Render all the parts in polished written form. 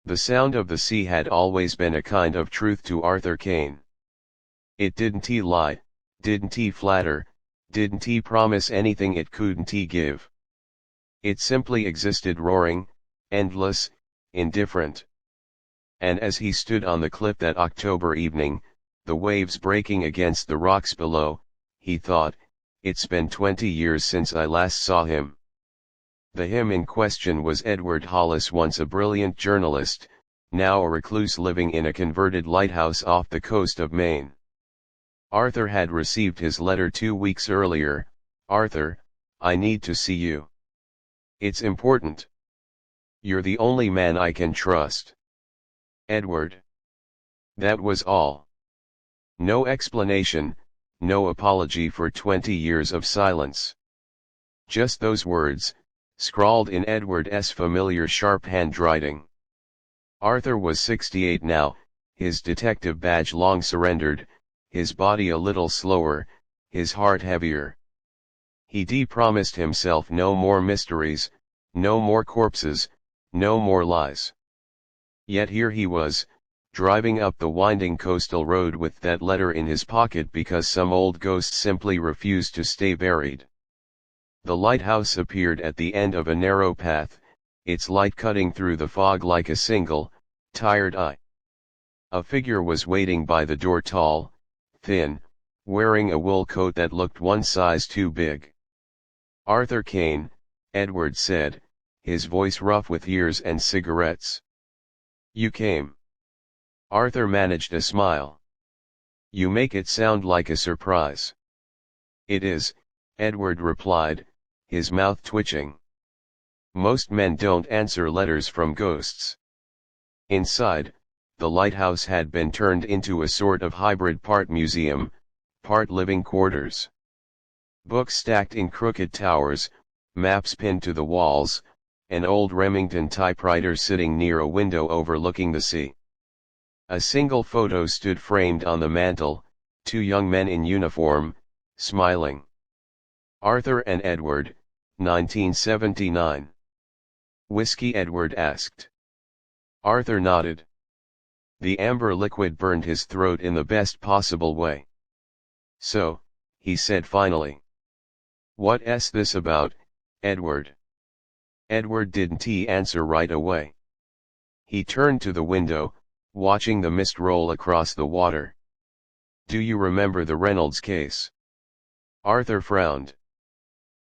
The sound of the sea had always been a kind of truth to Arthur Kane. It didn't lie, didn't flatter, didn't promise anything it couldn't give. It simply existed roaring, endless, indifferent. And as he stood on the cliff that October evening, the waves breaking against the rocks below, he thought, it's been 20 years since I last saw him. The him in question was Edward Hollis, once a brilliant journalist, now a recluse living in a converted lighthouse off the coast of Maine. Arthur had received his letter 2 weeks earlier. "Arthur, I need to see you. It's important. You're the only man I can trust. Edward." That was all. No explanation, no apology for 20 years of silence. Just those words, scrawled in Edward's familiar sharp handwriting. Arthur was 68 now, his detective badge long surrendered, his body a little slower, his heart heavier. He promised himself no more mysteries, no more corpses, no more lies. Yet here he was, driving up the winding coastal road with that letter in his pocket because some old ghost simply refused to stay buried. The lighthouse appeared at the end of a narrow path, its light cutting through the fog like a single, tired eye. A figure was waiting by the door, tall, thin, wearing a wool coat that looked one size too big. "Arthur Kane," Edward said, his voice rough with years and cigarettes. "You came." Arthur managed a smile. "You make it sound like a surprise." "It is," Edward replied, his mouth twitching. "Most men don't answer letters from ghosts." Inside, the lighthouse had been turned into a sort of hybrid, part museum, part living quarters. Books stacked in crooked towers, maps pinned to the walls, an old Remington typewriter sitting near a window overlooking the sea. A single photo stood framed on the mantel, 2 young men in uniform, smiling. "Arthur and Edward, 1979. Whiskey?" Edward asked. Arthur nodded. The amber liquid burned his throat in the best possible way. "So," he said finally. "What's this about, Edward?" Edward didn't answer right away. He turned to the window, watching the mist roll across the water. "Do you remember the Reynolds case?" Arthur frowned.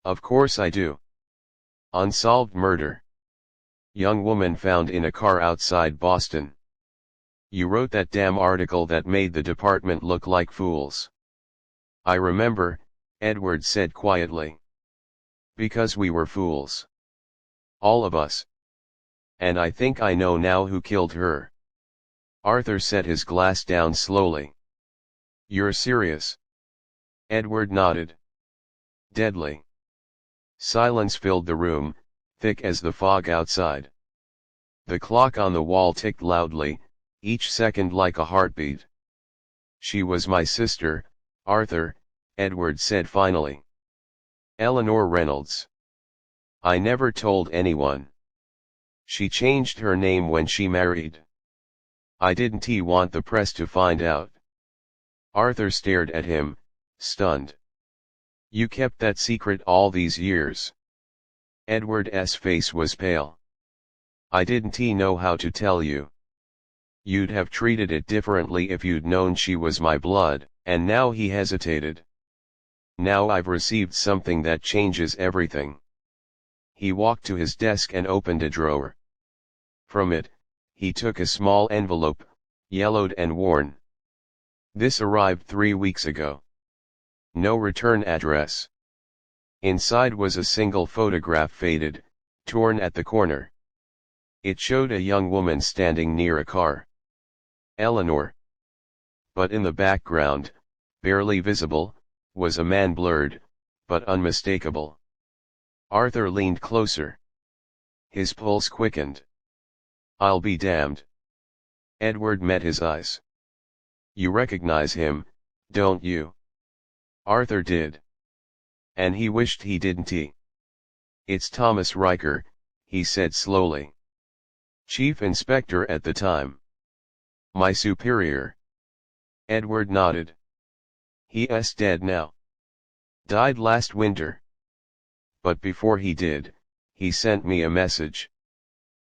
"Of course I do. Unsolved murder. Young woman found in a car outside Boston. You wrote that damn article that made the department look like fools." "I remember," Edward said quietly. "Because we were fools. All of us. And I think I know now who killed her." Arthur set his glass down slowly. "You're serious?" Edward nodded. "Deadly." Silence filled the room, thick as the fog outside. The clock on the wall ticked loudly, each second like a heartbeat. "She was my sister, Arthur," Edward said finally. "Eleanor Reynolds. I never told anyone. She changed her name when she married. I didn't want the press to find out." Arthur stared at him, stunned. "You kept that secret all these years?" Edward's face was pale. "I didn't know how to tell you. You'd have treated it differently if you'd known she was my blood." And now he hesitated. "Now I've received something that changes everything." He walked to his desk and opened a drawer. From it, he took a small envelope, yellowed and worn. "This arrived 3 weeks ago. No return address." Inside was a single photograph, faded, torn at the corner. It showed a young woman standing near a car. Eleanor. But in the background, barely visible, was a man, blurred, but unmistakable. Arthur leaned closer. His pulse quickened. "I'll be damned." Edward met his eyes. "You recognize him, don't you?" Arthur did. And he wished he didn't. "It's Thomas Riker," he said slowly. Chief inspector at the time. My superior. Edward nodded. He's dead now. Died last winter. But before he did, he sent me a message.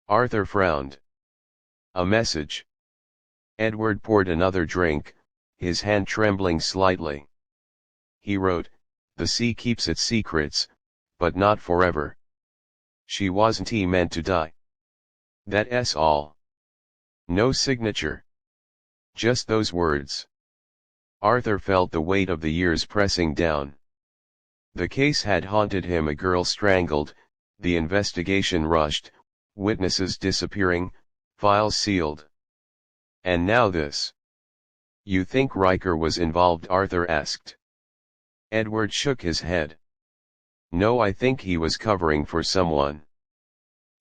Arthur frowned. A message. Edward poured another drink, his hand trembling slightly. He wrote, "The sea keeps its secrets, but not forever. She wasn't meant to die. That's all. No signature. Just those words." Arthur felt the weight of the years pressing down. The case had haunted him, a girl strangled, the investigation rushed, witnesses disappearing, files sealed. And now this. "You think Riker was involved?" Arthur asked. Edward shook his head. "No, I think he was covering for someone."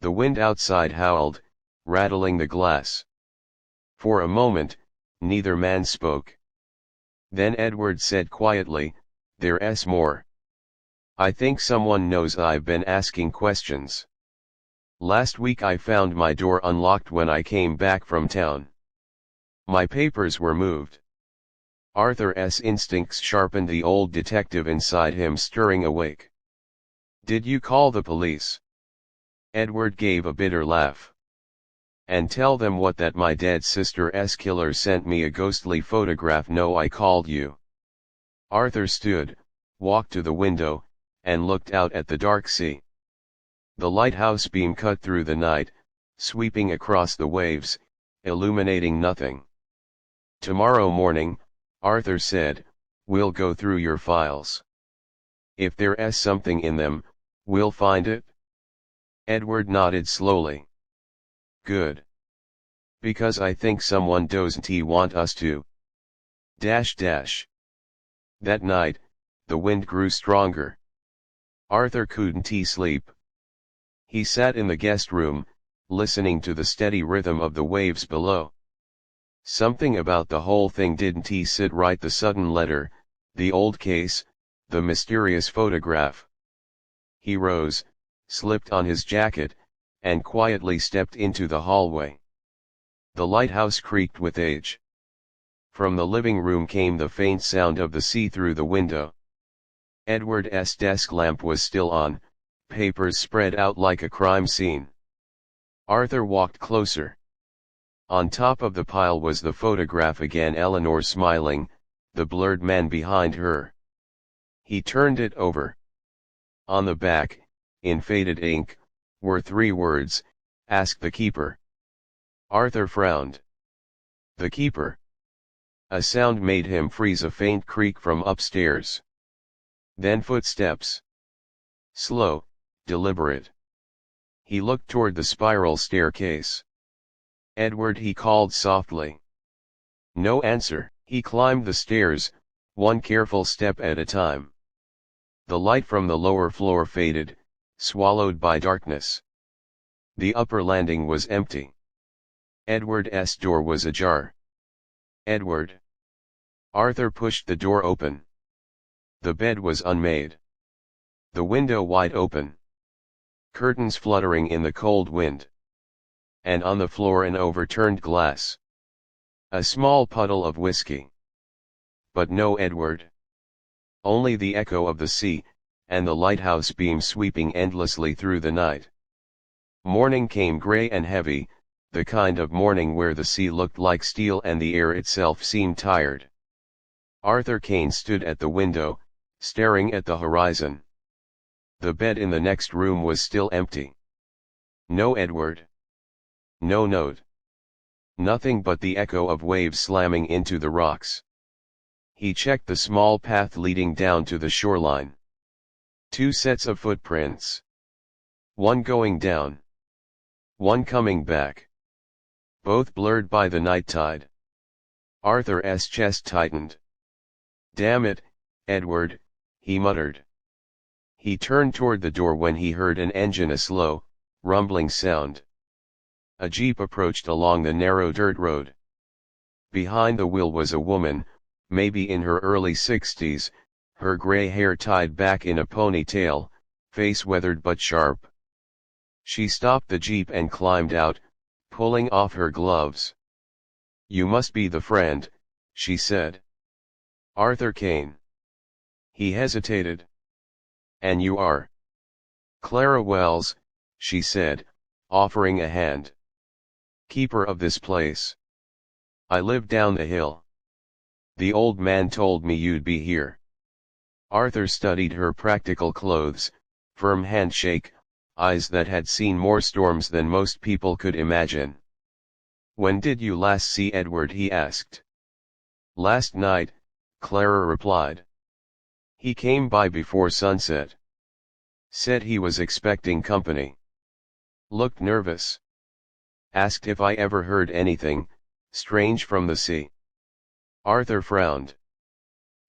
The wind outside howled, rattling the glass. For a moment, neither man spoke. Then Edward said quietly, "There's more. I think someone knows. I've been asking questions. Last week I found my door unlocked when I came back from town. My papers were moved." Arthur's instincts sharpened, the old detective inside him stirring awake. "Did you call the police?" Edward gave a bitter laugh. "And tell them what? That my dead sister's killer sent me a ghostly photograph?" "No, I called you." Arthur stood, walked to the window, and looked out at the dark sea. The lighthouse beam cut through the night, sweeping across the waves, illuminating nothing. "Tomorrow morning," Arthur said, "we'll go through your files. If there's something in them, we'll find it?" Edward nodded slowly. "Good. Because I think someone doesn't want us to. That night, the wind grew stronger. Arthur couldn't sleep. He sat in the guest room, listening to the steady rhythm of the waves below. Something about the whole thing didn't sit right. The sudden letter, the old case, the mysterious photograph. He rose, slipped on his jacket, and quietly stepped into the hallway. The lighthouse creaked with age. From the living room came the faint sound of the sea through the window. Edward's desk lamp was still on, papers spread out like a crime scene. Arthur walked closer. On top of the pile was the photograph again, Eleanor smiling, the blurred man behind her. He turned it over. On the back, in faded ink, were 3 words, "Ask the keeper." Arthur frowned. The keeper. A sound made him freeze, a faint creak from upstairs. Then footsteps. Slow, deliberate. He looked toward the spiral staircase. "Edward," he called softly. No answer. He climbed the stairs, one careful step at a time. The light from the lower floor faded, swallowed by darkness. The upper landing was empty. Edward's door was ajar. "Edward." Arthur pushed the door open. The bed was unmade. The window wide open. Curtains fluttering in the cold wind. And on the floor an overturned glass. A small puddle of whiskey. But no Edward. Only the echo of the sea, and the lighthouse beam sweeping endlessly through the night. Morning came, gray and heavy, the kind of morning where the sea looked like steel and the air itself seemed tired. Arthur Kane stood at the window, staring at the horizon. The bed in the next room was still empty. No Edward. No note. Nothing but the echo of waves slamming into the rocks. He checked the small path leading down to the shoreline. 2 sets of footprints. One going down. One coming back. Both blurred by the night tide. Arthur's chest tightened. "Damn it, Edward," he muttered. He turned toward the door when he heard an engine, a slow, rumbling sound. A jeep approached along the narrow dirt road. Behind the wheel was a woman, maybe in her early 60s, her gray hair tied back in a ponytail, face weathered but sharp. She stopped the jeep and climbed out, pulling off her gloves. "You must be the friend," she said. "Arthur Kane." He hesitated. "And you are?" "Clara Wells," she said, offering a hand. "Keeper of this place. I live down the hill. The old man told me you'd be here." Arthur studied her practical clothes, firm handshake, eyes that had seen more storms than most people could imagine. "When did you last see Edward?" he asked. "Last night," Clara replied. "He came by before sunset. Said he was expecting company. Looked nervous. Asked if I ever heard anything strange from the sea." Arthur frowned.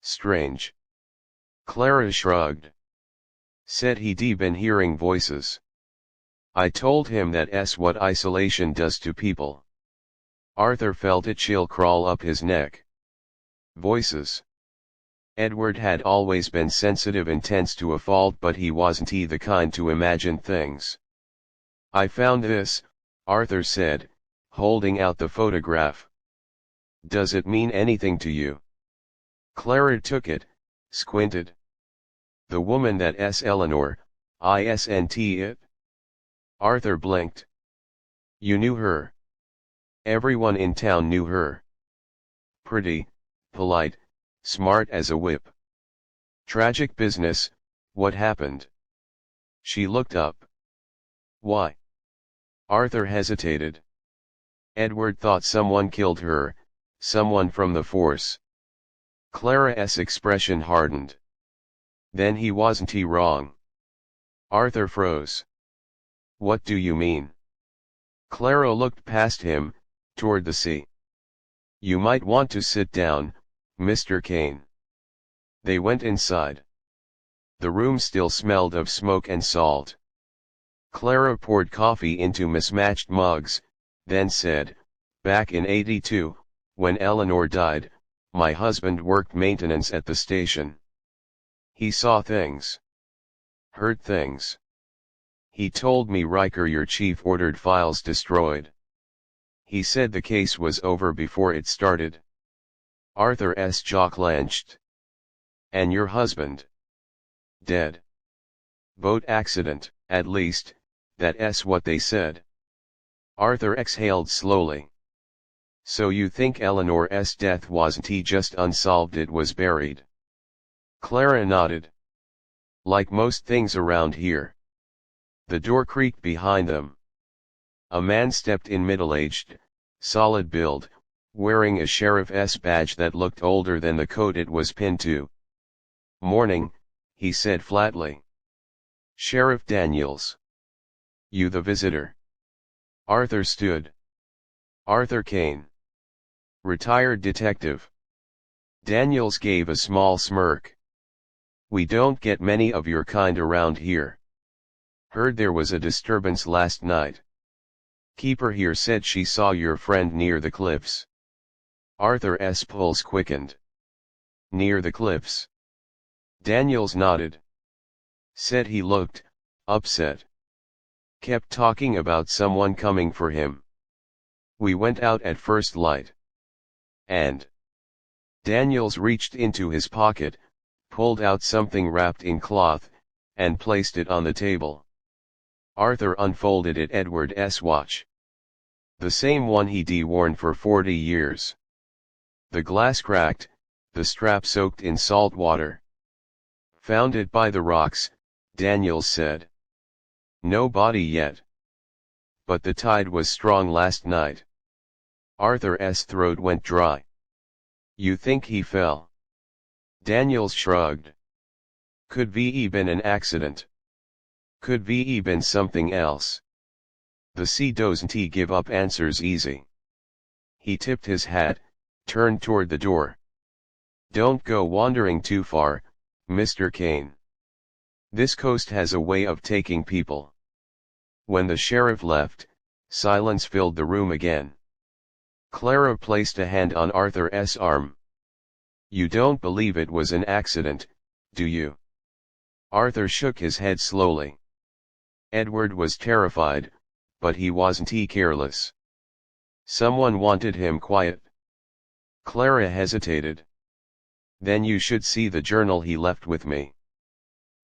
"Strange?" Clara shrugged. "Said he'd been hearing voices. I told him that's what isolation does to people." Arthur felt a chill crawl up his neck. Voices. Edward had always been sensitive and tense to a fault, but he wasn't the kind to imagine things. "I found this," Arthur said, holding out the photograph. "Does it mean anything to you?" Clara took it, squinted. "The woman that's Eleanor, isn't it?" Arthur blinked. "You knew her?" "Everyone in town knew her. Pretty, polite, smart as a whip." "Tragic business, what happened?" She looked up. "Why?" Arthur hesitated. "Edward thought someone killed her, someone from the force." Clara's expression hardened. "Then he wasn't wrong?" Arthur froze. "What do you mean?" Clara looked past him, toward the sea. "You might want to sit down, Mr. Kane." They went inside. The room still smelled of smoke and salt. Clara poured coffee into mismatched mugs, then said, "Back in '82, when Eleanor died, my husband worked maintenance at the station. He saw things. Heard things. He told me Riker, your chief, ordered files destroyed. He said the case was over before it started." Arthur's jaw clenched. "And your husband?" "Dead. Boat accident, at least, that's what they said." Arthur exhaled slowly. "So you think Eleanor's death wasn't just unsolved, it was buried?" Clara nodded. "Like most things around here." The door creaked behind them. A man stepped in, middle-aged, solid build, wearing a sheriff's badge that looked older than the coat it was pinned to. "Morning," he said flatly. "Sheriff Daniels. You the visitor?" Arthur stood. "Arthur Kane. Retired detective." Daniels gave a small smirk. "We don't get many of your kind around here. Heard there was a disturbance last night. Keeper here said she saw your friend near the cliffs." Arthur's pulse quickened. "Near the cliffs?" Daniels nodded. "Said he looked upset. Kept talking about someone coming for him. We went out at first light. And..." Daniels reached into his pocket, pulled out something wrapped in cloth, and placed it on the table. Arthur unfolded it. Edward's watch. The same one he'd worn for 40 years. The glass cracked, the strap soaked in salt water. "Found it by the rocks," Daniels said. "No body yet. But the tide was strong last night." Arthur's throat went dry. "You think he fell?" Daniels shrugged. "Could be been an accident. Could be been something else. The sea doesn't give up answers easy." He tipped his hat, turned toward the door. "Don't go wandering too far, Mr. Kane. This coast has a way of taking people." When the sheriff left, silence filled the room again. Clara placed a hand on Arthur's arm. "You don't believe it was an accident, do you?" Arthur shook his head slowly. Edward was terrified, but he wasn't careless. Someone wanted him quiet. Clara hesitated. Then you should see the journal he left with me.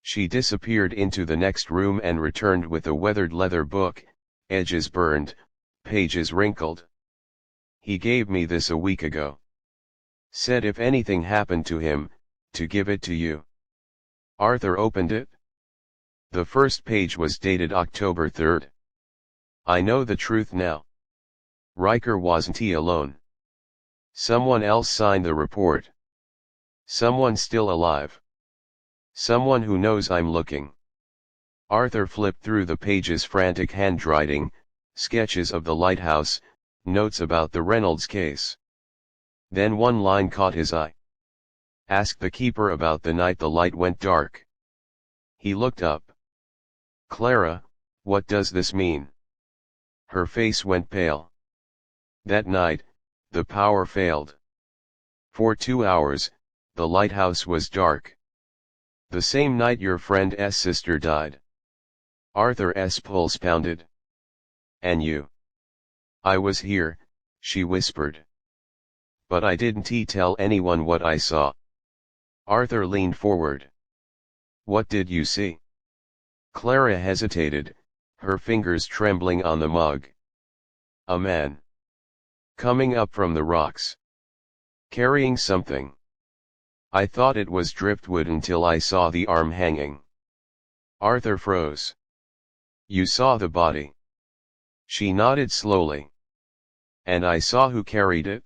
She disappeared into the next room and returned with a weathered leather book, edges burned, pages wrinkled. He gave me this a week ago. Said if anything happened to him, to give it to you. Arthur opened it. The first page was dated October 3rd. I know the truth now. Riker wasn't he alone. Someone else signed the report. Someone still alive. Someone who knows I'm looking. Arthur flipped through the pages, frantic handwriting, sketches of the lighthouse, notes about the Reynolds case. Then one line caught his eye. Ask the keeper about the night the light went dark. He looked up. Clara, what does this mean? Her face went pale. That night, the power failed. For 2 hours, the lighthouse was dark. The same night your friend's sister died. Arthur's pulse pounded. And you? I was here, she whispered. But I didn't tell anyone what I saw. Arthur leaned forward. What did you see? Clara hesitated, her fingers trembling on the mug. A man. Coming up from the rocks. Carrying something. I thought it was driftwood until I saw the arm hanging. Arthur froze. You saw the body? She nodded slowly. And I saw who carried it?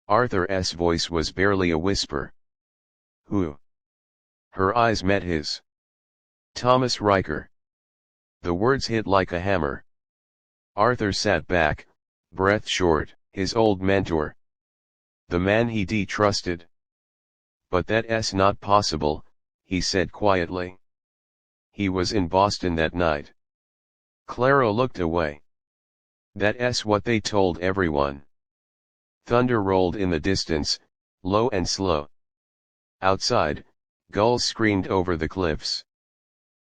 Arthur's voice was barely a whisper. Who? Her eyes met his. Thomas Riker. The words hit like a hammer. Arthur sat back, breath short. His old mentor. The man he trusted. But that's not possible, he said quietly. He was in Boston that night. Clara looked away. That's what they told everyone. Thunder rolled in the distance, low and slow. Outside, gulls screamed over the cliffs.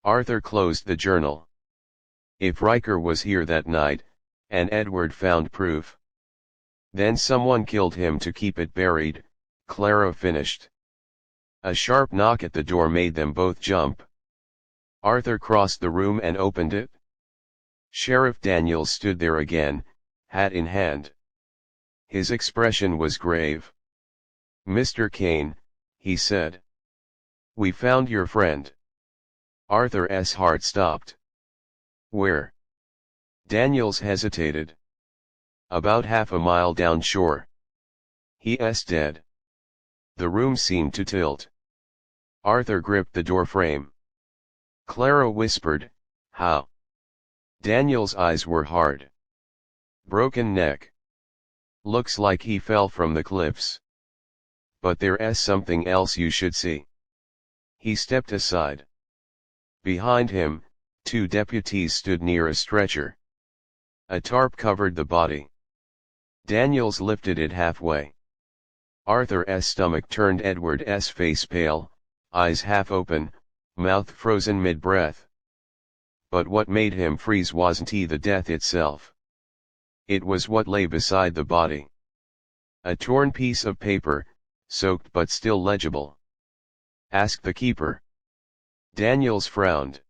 Arthur closed the journal. If Riker was here that night, and Edward found proof. Then someone killed him to keep it buried, Clara finished. A sharp knock at the door made them both jump. Arthur crossed the room and opened it. Sheriff Daniels stood there again, hat in hand. His expression was grave. Mr. Kane, he said. We found your friend. Arthur's heart stopped. Where? Daniels hesitated. About half a mile down shore. He's dead. The room seemed to tilt. Arthur gripped the door frame. Clara whispered, how? Daniel's eyes were hard. Broken neck. Looks like he fell from the cliffs. But there's something else you should see. He stepped aside. Behind him, 2 deputies stood near a stretcher. A tarp covered the body. Daniels lifted it halfway. Arthur's stomach turned, Edward's face pale, eyes half open, mouth frozen mid-breath. But what made him freeze wasn't the death itself. It was what lay beside the body. A torn piece of paper, soaked but still legible. Ask the keeper. Daniels frowned.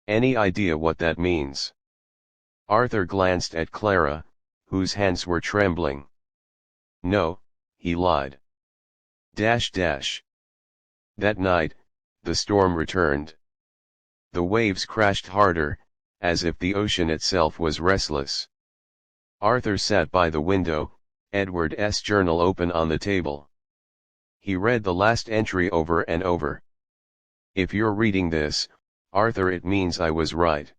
Any idea what that means? Arthur glanced at Clara, whose hands were trembling. No, he lied. That night, the storm returned. The waves crashed harder, as if the ocean itself was restless. Arthur sat by the window, Edward's journal open on the table. He read the last entry over and over. If you're reading this, Arthur, it means I was right.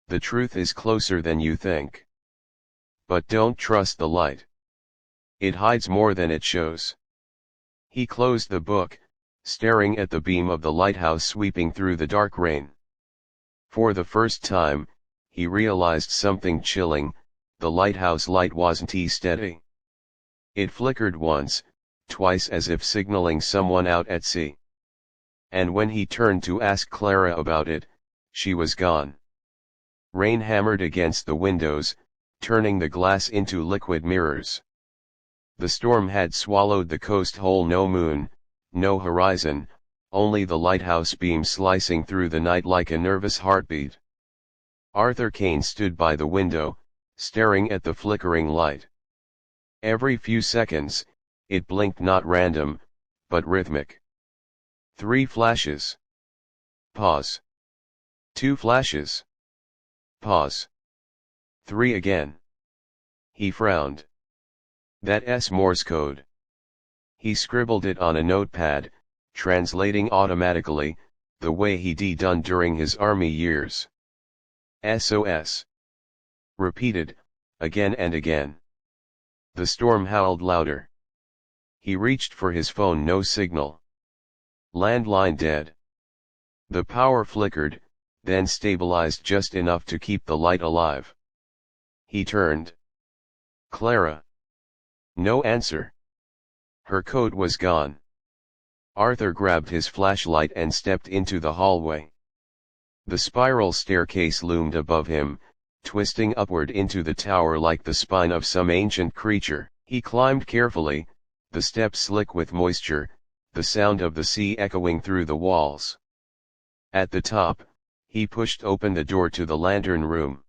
The truth is closer than you think. But don't trust the light. It hides more than it shows. He closed the book, staring at the beam of the lighthouse sweeping through the dark rain. For the first time, he realized something chilling. The lighthouse light wasn't steady. It flickered once, twice, as if signaling someone out at sea. And when he turned to ask Clara about it, she was gone. Rain hammered against the windows, turning the glass into liquid mirrors. The storm had swallowed the coast whole. No moon, no horizon, only the lighthouse beam slicing through the night like a nervous heartbeat. Arthur Kane stood by the window, staring at the flickering light. Every few seconds, it blinked, not random, but rhythmic. 3 flashes. Pause. 2 flashes. Pause. 3 again. He frowned. That's Morse code. He scribbled it on a notepad, translating automatically, the way he'd done during his army years. SOS. Repeated, again and again. The storm howled louder. He reached for his phone. No signal. Landline dead. The power flickered, then stabilized just enough to keep the light alive. He turned. Clara. No answer. Her coat was gone. Arthur grabbed his flashlight and stepped into the hallway. The spiral staircase loomed above him, twisting upward into the tower like the spine of some ancient creature. He climbed carefully, the steps slick with moisture, the sound of the sea echoing through the walls. At the top, he pushed open the door to the lantern room.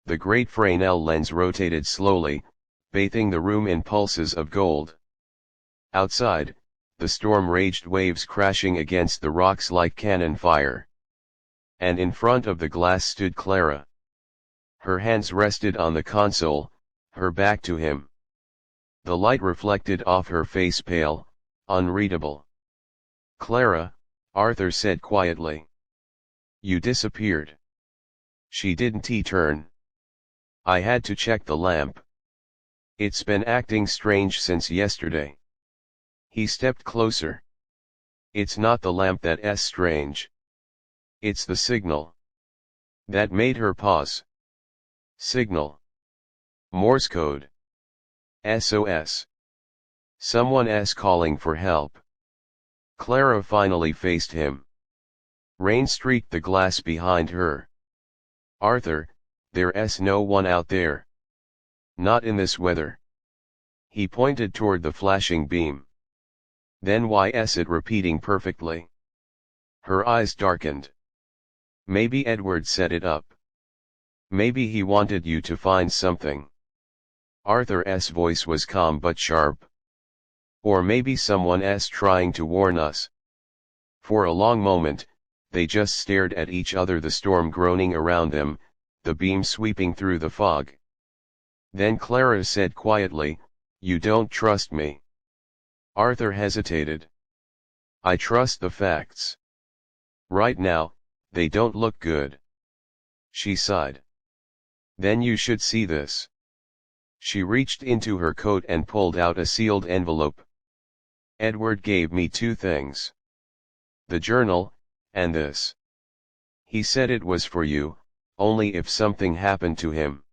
The great Fresnel lens rotated slowly, bathing the room in pulses of gold. Outside, the storm raged, waves crashing against the rocks like cannon fire. And in front of the glass stood Clara. Her hands rested on the console, her back to him. The light reflected off her face, pale, unreadable. Clara, Arthur said quietly. You disappeared. She didn't turn. I had to check the lamp. It's been acting strange since yesterday. He stepped closer. It's not the lamp that's strange. It's the signal. That made her pause. Signal. Morse code. SOS. Someone's calling for help. Clara finally faced him. Rain streaked the glass behind her. Arthur, there's no one out there. Not in this weather. He pointed toward the flashing beam. Then why's it repeating perfectly? Her eyes darkened. Maybe Edward set it up. Maybe he wanted you to find something. Arthur's voice was calm but sharp. Or maybe someone's trying to warn us. For a long moment, they just stared at each other, the storm groaning around them, the beam sweeping through the fog. Then Clara said quietly, You don't trust me. Arthur hesitated. I trust the facts. Right now, they don't look good. She sighed. Then you should see this. She reached into her coat and pulled out a sealed envelope. Edward gave me 2 things. The journal, and this. He said it was for you, only if something happened to him.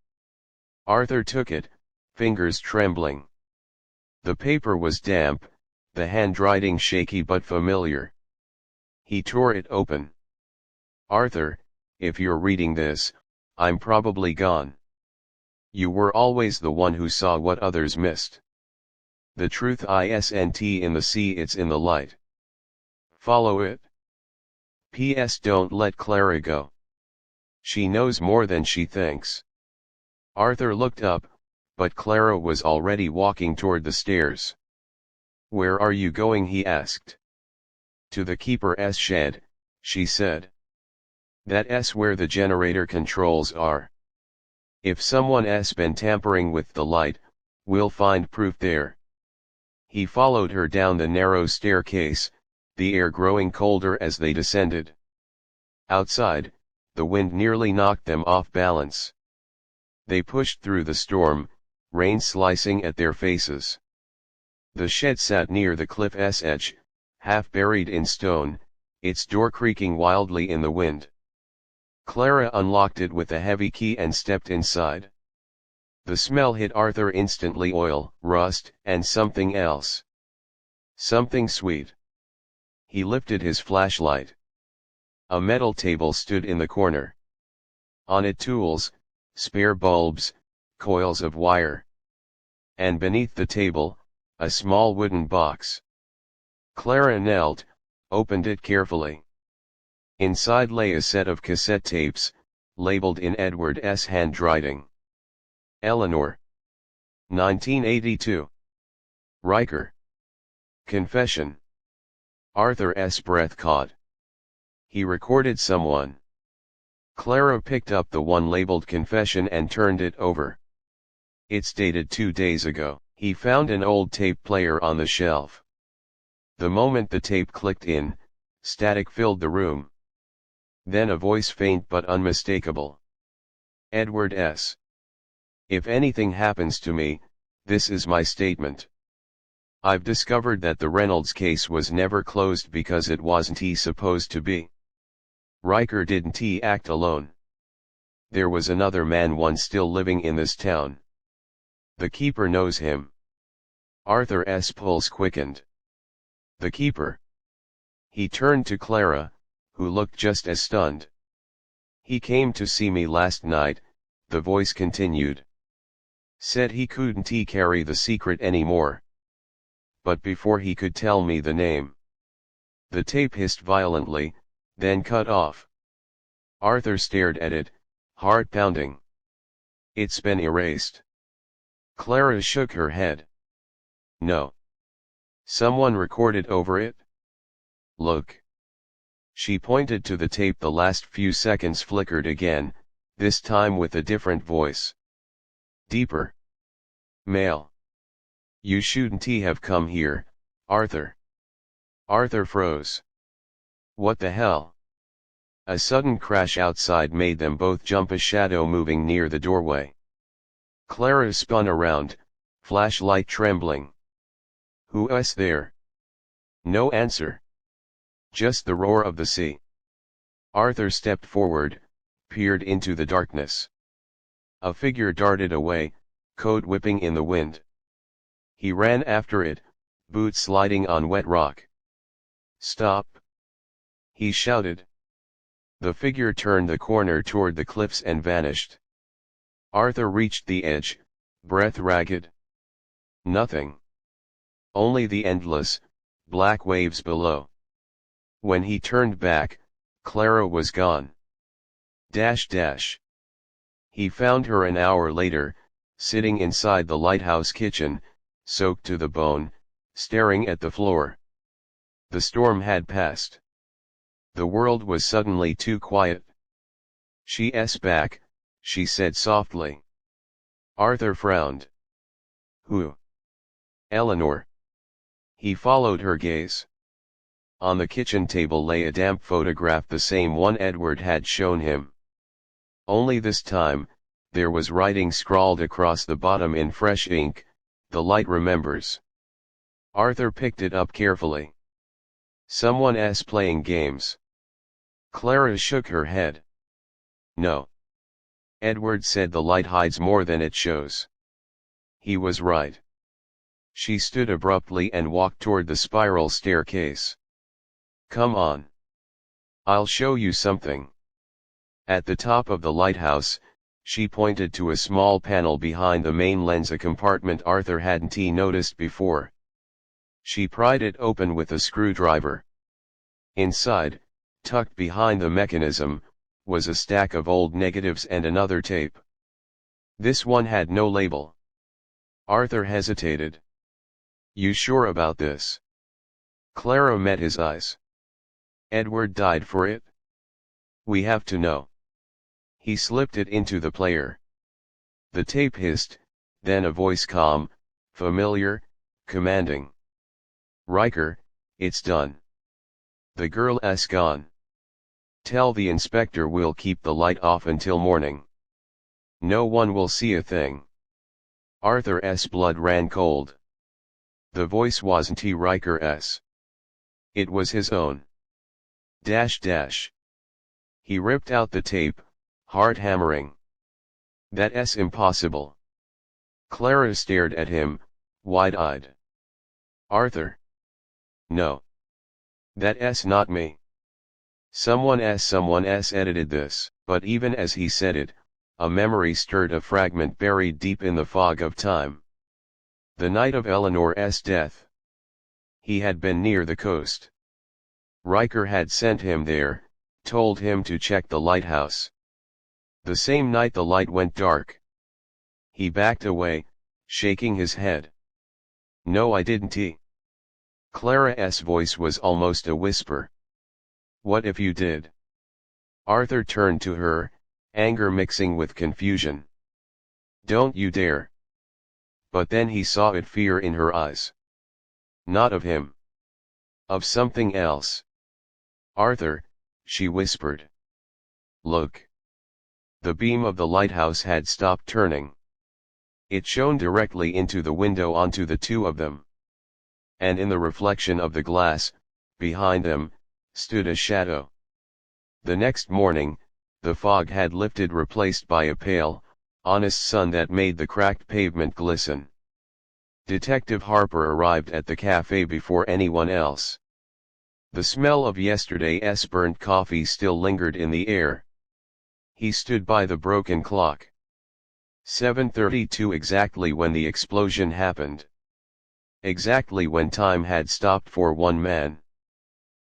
Arthur took it, fingers trembling. The paper was damp, the handwriting shaky but familiar. He tore it open. Arthur, if you're reading this, I'm probably gone. You were always the one who saw what others missed. The truth isn't in the sea, it's in the light. Follow it. P.S. Don't let Clara go. She knows more than she thinks. Arthur looked up, but Clara was already walking toward the stairs. Where are you going? He asked. To the keeper's shed, she said. That's where the generator controls are. If someone's been tampering with the light, we'll find proof there. He followed her down the narrow staircase, the air growing colder as they descended. Outside, the wind nearly knocked them off balance. They pushed through the storm, rain slicing at their faces. The shed sat near the cliff's edge, half buried in stone, its door creaking wildly in the wind. Clara unlocked it with a heavy key and stepped inside. The smell hit Arthur instantly: oil, rust, and something else. Something sweet. He lifted his flashlight. A metal table stood in the corner. On it tools, spare bulbs, coils of wire. And beneath the table, a small wooden box. Clara knelt, opened it carefully. Inside lay a set of cassette tapes, labeled in Edward's handwriting. Eleanor. 1982. Riker. Confession. Arthur's breath caught. He recorded someone. Clara picked up the one labeled confession and turned it over. It's dated 2 days ago. He found an old tape player on the shelf. The moment the tape clicked in, static filled the room. Then a voice, faint but unmistakable. Edward S. If anything happens to me, this is my statement. I've discovered that the Reynolds case was never closed because it wasn't supposed to be. Riker didn't act alone. There was another man once still living in this town. The keeper knows him. Arthur's pulse quickened. The keeper. He turned to Clara, who looked just as stunned. He came to see me last night, the voice continued. Said he couldn't carry the secret anymore. But before he could tell me the name, the tape hissed violently, then cut off. Arthur stared at it, heart pounding. It's been erased. Clara shook her head. No. Someone recorded over it? Look. She pointed to the tape. The last few seconds flickered again, this time with a different voice. Deeper. Male. You shouldn't have come here, Arthur. Arthur froze. What the hell? A sudden crash outside made them both jump, a shadow moving near the doorway. Clara spun around, flashlight trembling. Who's there? No answer. Just the roar of the sea. Arthur stepped forward, peered into the darkness. A figure darted away, coat whipping in the wind. He ran after it, boots sliding on wet rock. Stop! He shouted. The figure turned the corner toward the cliffs and vanished. Arthur reached the edge, breath ragged. Nothing. Only the endless, black waves below. When he turned back, Clara was gone. He found her an hour later, sitting inside the lighthouse kitchen, soaked to the bone, staring at the floor. The storm had passed. The world was suddenly too quiet. She's back, she said softly. Arthur frowned. Who? Eleanor. He followed her gaze. On the kitchen table lay a damp photograph, the same one Edward had shown him. Only this time, there was writing scrawled across the bottom in fresh ink, "The light remembers." Arthur picked it up carefully. Someone's playing games. Clara shook her head. No. Edward said the light hides more than it shows. He was right. She stood abruptly and walked toward the spiral staircase. Come on. I'll show you something. At the top of the lighthouse, she pointed to a small panel behind the main lens, a compartment Arthur hadn't noticed before. She pried it open with a screwdriver. Inside, tucked behind the mechanism, was a stack of old negatives and another tape. This one had no label. Arthur hesitated. You sure about this? Clara met his eyes. Edward died for it? We have to know. He slipped it into the player. The tape hissed, then a voice, calm, familiar, commanding. Riker, it's done. The girl's gone. Tell the inspector we'll keep the light off until morning. No one will see a thing. Arthur's blood ran cold. The voice wasn't Riker's. It was his own. He ripped out the tape, heart hammering. That's impossible. Clara stared at him, wide-eyed. Arthur. No. That's not me. Someone else edited this. But even as he said it, a memory stirred, a fragment buried deep in the fog of time. The night of Eleanor's death. He had been near the coast. Riker had sent him there, told him to check the lighthouse. The same night the light went dark. He backed away, shaking his head. "No, I didn't." Clara's voice was almost a whisper. "What if you did?" Arthur turned to her, anger mixing with confusion. "Don't you dare." But then he saw it, fear in her eyes. Not of him. Of something else. "Arthur," she whispered. "Look." The beam of the lighthouse had stopped turning. It shone directly into the window onto the two of them. And in the reflection of the glass, behind them, stood a shadow. The next morning, the fog had lifted, replaced by a pale, honest sun that made the cracked pavement glisten. Detective Harper arrived at the cafe before anyone else. The smell of yesterday's burnt coffee still lingered in the air. He stood by the broken clock. 7:32 exactly when the explosion happened. Exactly when time had stopped for one man.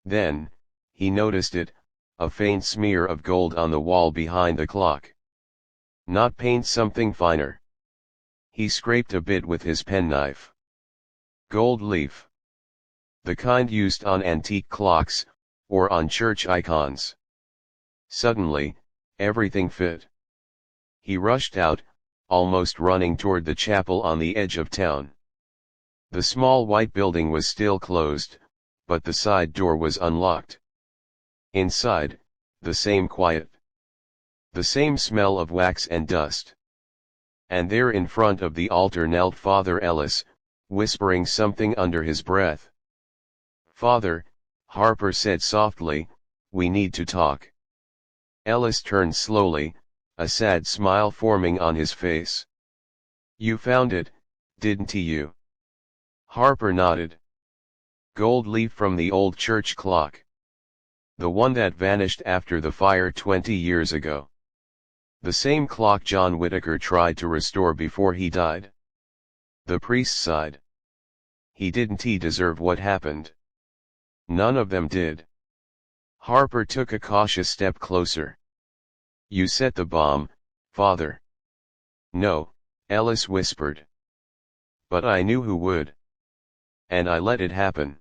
Then, he noticed it, a faint smear of gold on the wall behind the clock. Not paint, something finer. He scraped a bit with his penknife. Gold leaf. The kind used on antique clocks, or on church icons. Suddenly, everything fit. He rushed out, almost running toward the chapel on the edge of town. The small white building was still closed, but the side door was unlocked. Inside, the same quiet. The same smell of wax and dust. And there in front of the altar knelt Father Ellis, whispering something under his breath. "Father," Harper said softly, "we need to talk." Ellis turned slowly, a sad smile forming on his face. "You found it, didn't you?" Harper nodded. "Gold leaf from the old church clock. The one that vanished after the fire 20 years ago. The same clock John Whittaker tried to restore before he died." The priest sighed. "He didn't deserve what happened." "None of them did." Harper took a cautious step closer. "You set the bomb, Father." "No," Ellis whispered. "But I knew who would. And I let it happen."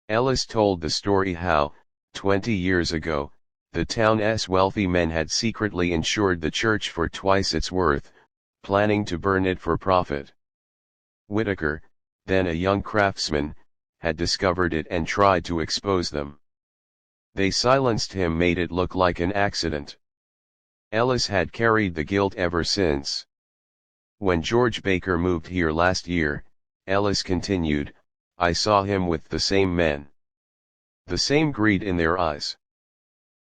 Ellis told the story how, 20 years ago, the town's wealthy men had secretly insured the church for twice its worth, planning to burn it for profit. Whittaker, then a young craftsman, had discovered it and tried to expose them. They silenced him, made it look like an accident. Ellis had carried the guilt ever since. "When George Baker moved here last year," Ellis continued, "I saw him with the same men. The same greed in their eyes.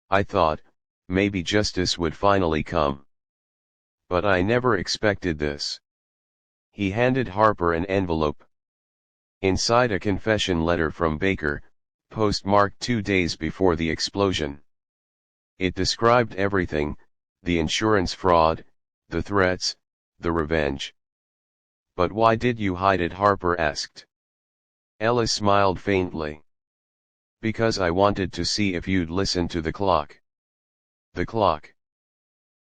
I thought, maybe justice would finally come. But I never expected this." He handed Harper an envelope. Inside, a confession letter from Baker, postmarked 2 days before the explosion. It described everything: the insurance fraud, the threats, the revenge. "But why did you hide it?" Harper asked. Ellis smiled faintly. "Because I wanted to see if you'd listen to the clock." "The clock?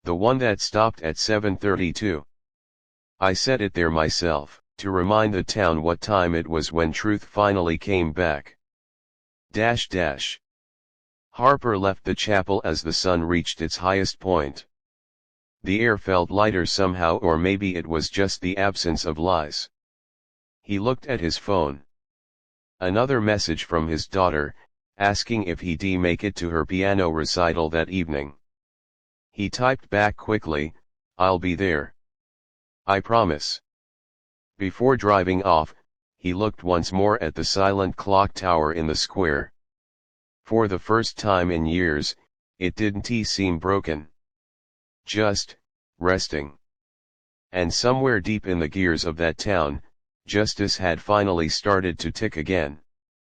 The one that stopped at 7:32. I set it there myself, to remind the town what time it was when truth finally came back." Harper left the chapel as the sun reached its highest point. The air felt lighter somehow, or maybe it was just the absence of lies. He looked at his phone. Another message from his daughter, asking if he'd make it to her piano recital that evening. He typed back quickly, "I'll be there. I promise." Before driving off, he looked once more at the silent clock tower in the square. For the first time in years, it didn't seem broken. Just resting. And somewhere deep in the gears of that town, justice had finally started to tick again.